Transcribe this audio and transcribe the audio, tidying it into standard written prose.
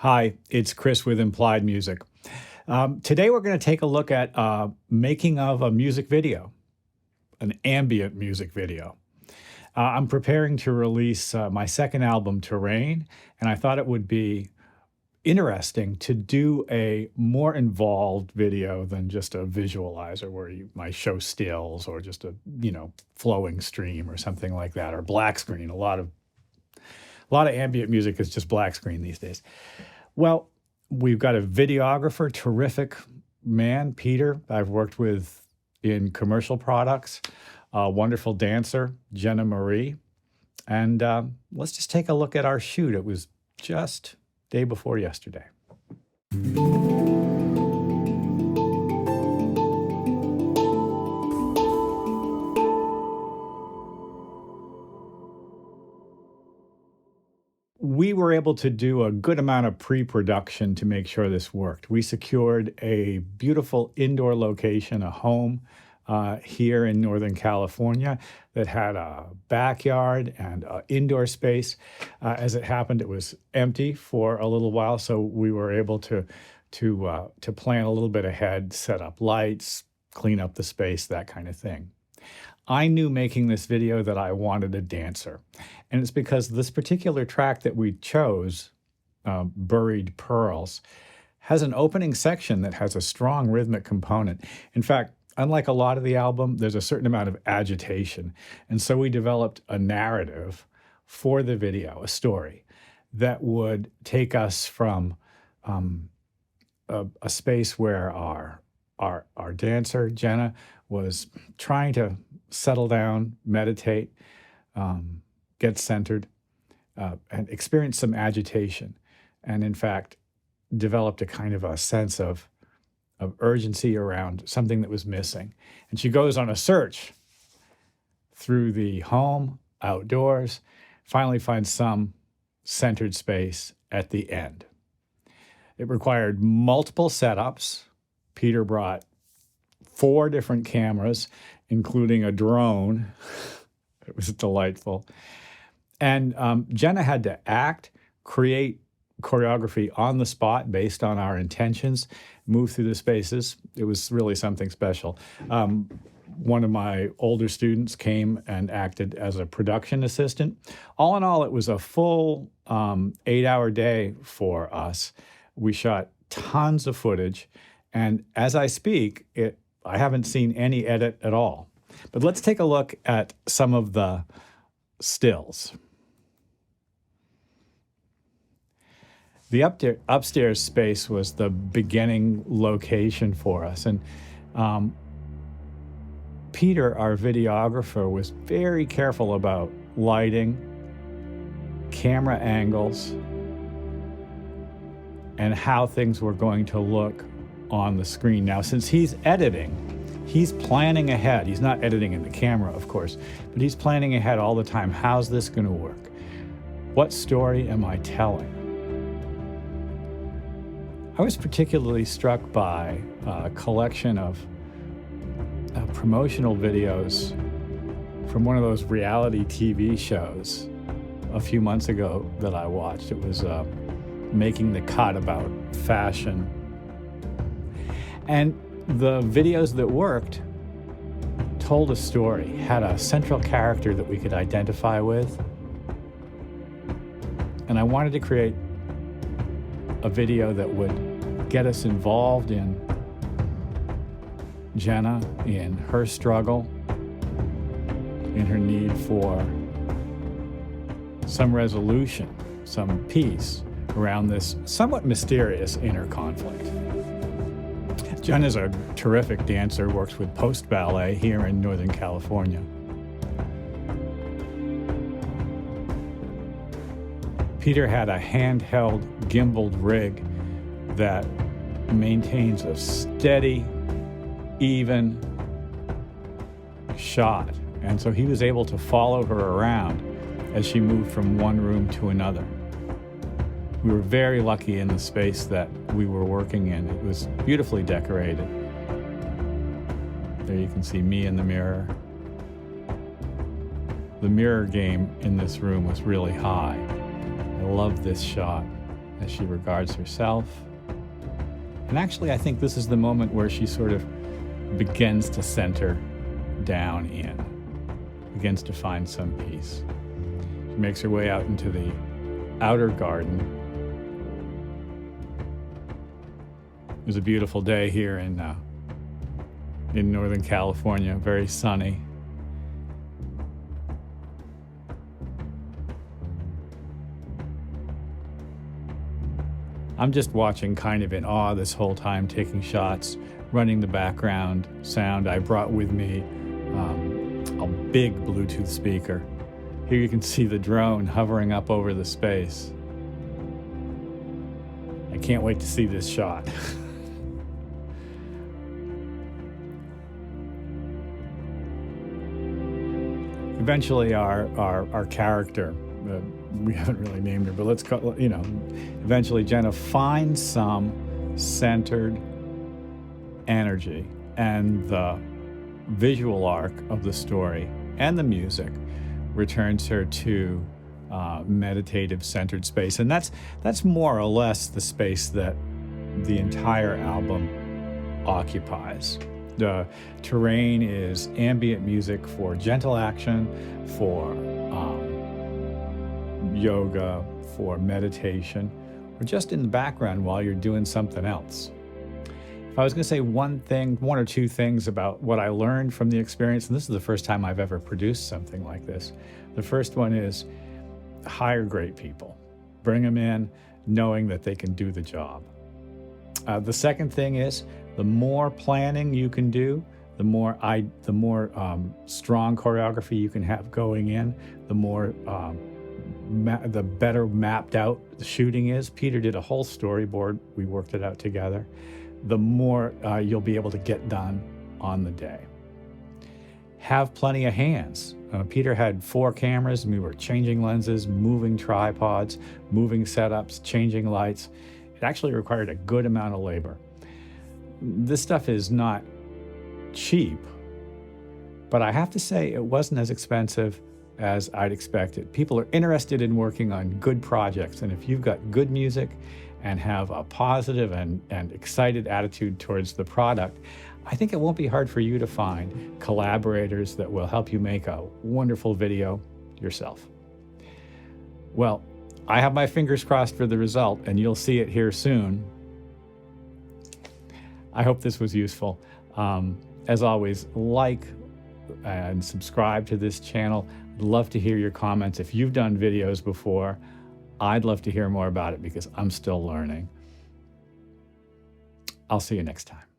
Hi, it's Chris with Implied Music. Today we're going to take a look at making of a music video, an ambient music video. I'm preparing to release my second album, Terrain, and I thought it would be interesting to do a more involved video than just a visualizer where you might show stills or just a flowing stream or something like that, or black screen. A lot of ambient music is just black screen these days. Well, we've got a videographer, terrific man, Peter, I've worked with in commercial products, a wonderful dancer, Jenna Marie. And let's just take a look at our shoot. It was just day before yesterday. We were able to do a good amount of pre-production to make sure this worked. We secured a beautiful indoor location, a home here in Northern California that had a backyard and indoor space. As it happened, it was empty for a little while, so we were able to plan a little bit ahead, set up lights, clean up the space, that kind of thing. I knew making this video that I wanted a dancer. And it's because this particular track that we chose, Buried Pearls, has an opening section that has a strong rhythmic component. In fact, unlike a lot of the album, there's a certain amount of agitation. And so we developed a narrative for the video, a story, that would take us from a space where our dancer, Jenna, was trying to settle down, meditate, get centered, and experience some agitation. And in fact, developed a kind of a sense of urgency around something that was missing. And she goes on a search through the home, outdoors, finally finds some centered space at the end. It required multiple setups. Peter brought 4 different cameras, including a drone. It was delightful. And Jenna had to act, create choreography on the spot based on our intentions, move through the spaces. It was really something special. One of my older students came and acted as a production assistant. All in all, it was a full 8-hour day for us. We shot tons of footage. And as I speak, I haven't seen any edit at all. But let's take a look at some of the stills. The upstairs space was the beginning location for us. And Peter, our videographer, was very careful about lighting, camera angles, and how things were going to look on the screen. Now, since he's editing, he's planning ahead. He's not editing in the camera, of course, but he's planning ahead all the time. How's this going to work? What story am I telling? I was particularly struck by a collection of promotional videos from one of those reality TV shows a few months ago that I watched. It was Making the Cut, about fashion. And the videos that worked told a story, had a central character that we could identify with. And I wanted to create a video that would get us involved in Jenna, in her struggle, in her need for some resolution, some peace around this somewhat mysterious inner conflict. Jen is a terrific dancer, works with Post Ballet here in Northern California. Peter had a handheld gimbaled rig that maintains a steady, even shot. And so he was able to follow her around as she moved from one room to another. We were very lucky in the space that we were working in. It was beautifully decorated. There you can see me in the mirror. The mirror game in this room was really high. I love this shot. as she regards herself. And actually, I think this is the moment where she sort of begins to center down in, begins to find some peace. She makes her way out into the outer garden. It was a beautiful day here in Northern California, very sunny. I'm just watching kind of in awe this whole time, taking shots, running the background sound. I brought with me a big Bluetooth speaker. Here you can see the drone hovering up over the space. I can't wait to see this shot. Eventually our character, we haven't really named her, but let's call, eventually Jenna finds some centered energy, and the visual arc of the story and the music returns her to meditative centered space. And that's more or less the space that the entire album occupies. The terrain is ambient music for gentle action, for yoga, for meditation, or just in the background while you're doing something else. If I was going to say one or two things about what I learned from the experience, and this is the first time I've ever produced something like this. The first one is hire great people. Bring them in knowing that they can do the job. The second thing is the more planning you can do, the more strong choreography you can have going in, the better mapped out the shooting is. Peter did a whole storyboard. We worked it out together. The more you'll be able to get done on the day. Have plenty of hands. Peter had 4 cameras, and we were changing lenses, moving tripods, moving setups, changing lights. It actually required a good amount of labor. This stuff is not cheap, but I have to say it wasn't as expensive as I'd expected. People are interested in working on good projects, and if you've got good music and have a positive and excited attitude towards the product, I think it won't be hard for you to find collaborators that will help you make a wonderful video yourself. Well, I have my fingers crossed for the result, and you'll see it here soon. I hope this was useful. As always, like and subscribe to this channel. I'd love to hear your comments. If you've done videos before, I'd love to hear more about it because I'm still learning. I'll see you next time.